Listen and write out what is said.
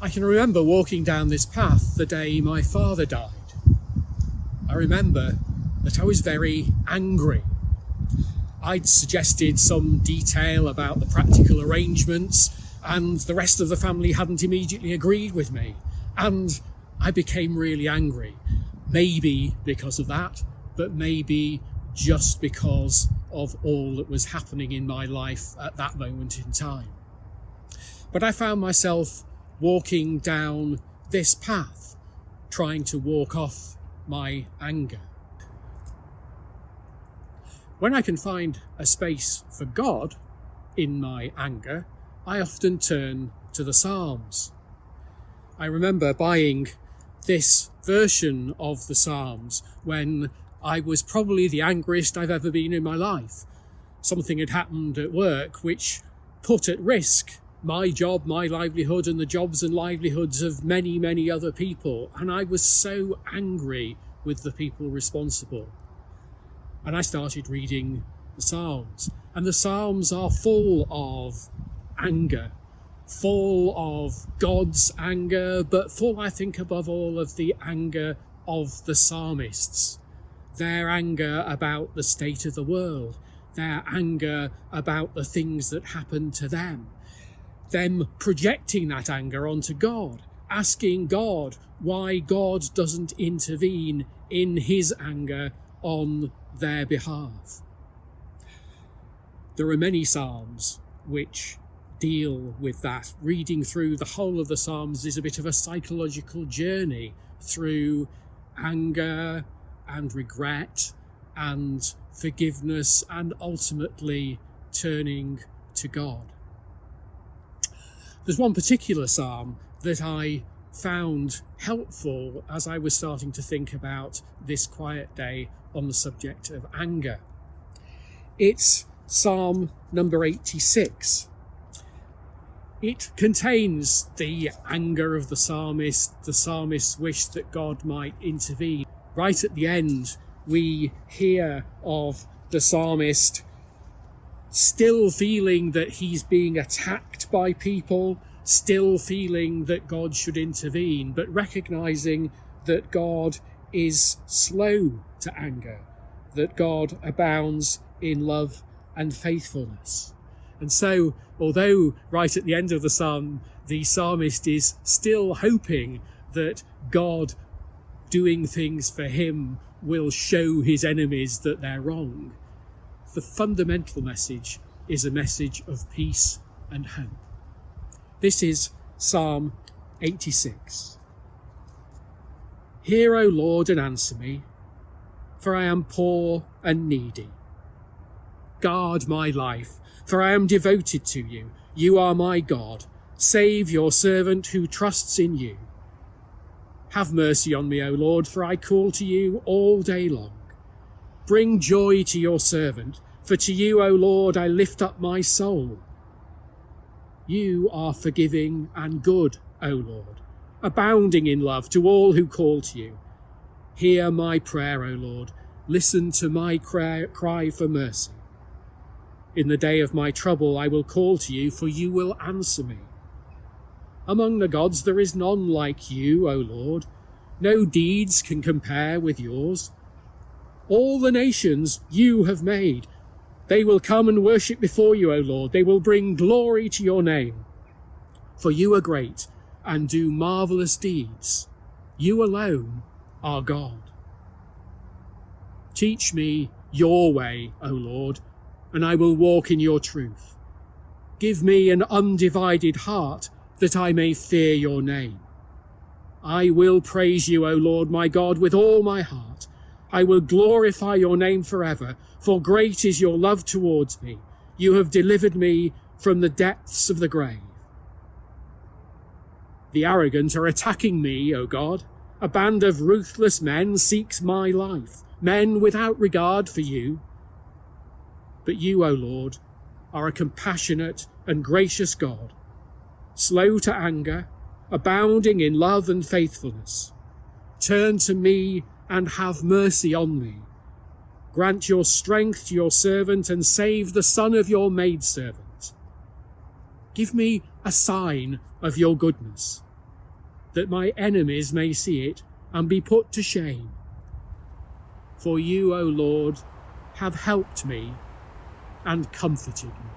I can remember walking down this path the day my father died. I remember that I was very angry. I'd suggested some detail about the practical arrangements, and the rest of the family hadn't immediately agreed with me. And I became really angry. Maybe because of that, but maybe just because of all that was happening in my life at that moment in time. But I found myself walking down this path, trying to walk off my anger. When I can find a space for God in my anger, I often turn to the Psalms. I remember buying this version of the Psalms when I was probably the angriest I've ever been in my life. Something had happened at work which put at risk my job, my livelihood, and the jobs and livelihoods of many, many other people. And I was so angry with the people responsible. And I started reading the Psalms. And the Psalms are full of anger, full of God's anger, but full, I think, above all, of the anger of the psalmists. Their anger about the state of the world, their anger about the things that happened to them projecting that anger onto God, asking God why God doesn't intervene in his anger on their behalf. There are many Psalms which deal with that. Reading through the whole of the Psalms is a bit of a psychological journey through anger and regret and forgiveness and ultimately turning to God. There's one particular psalm that I found helpful as I was starting to think about this quiet day on the subject of anger. It's Psalm number 86. It contains the anger of the psalmist's wish that God might intervene. Right at the end, we hear of the psalmist still feeling that he's being attacked by people, still feeling that God should intervene, but recognizing that God is slow to anger, that God abounds in love and faithfulness. And so, although right at the end of the psalm, the psalmist is still hoping that God doing things for him will show his enemies that they're wrong, the fundamental message is a message of peace and hope. This is Psalm 86. Hear, O Lord, and answer me, for I am poor and needy. Guard my life, for I am devoted to you. You are my God. Save your servant who trusts in you. Have mercy on me, O Lord, for I call to you all day long. Bring joy to your servant, for to you, O Lord, I lift up my soul. You are forgiving and good, O Lord, abounding in love to all who call to you. Hear my prayer, O Lord. Listen to my cry for mercy. In the day of my trouble I will call to you, for you will answer me. Among the gods there is none like you, O Lord. No deeds can compare with yours. All the nations you have made, they will come and worship before you, O Lord. They will bring glory to your name. For you are great and do marvellous deeds. You alone are God. Teach me your way, O Lord, and I will walk in your truth. Give me an undivided heart, that I may fear your name. I will praise you, O Lord my God, with all my heart. I will glorify your name forever, for great is your love towards me. You have delivered me from the depths of the grave. The arrogant are attacking me, O God. A band of ruthless men seeks my life, men without regard for you. But you, O Lord, are a compassionate and gracious God, slow to anger, abounding in love and faithfulness. Turn to me and have mercy on me. Grant your strength to your servant and save the son of your maidservant. Give me a sign of your goodness, that my enemies may see it and be put to shame. For you, O Lord, have helped me and comforted me.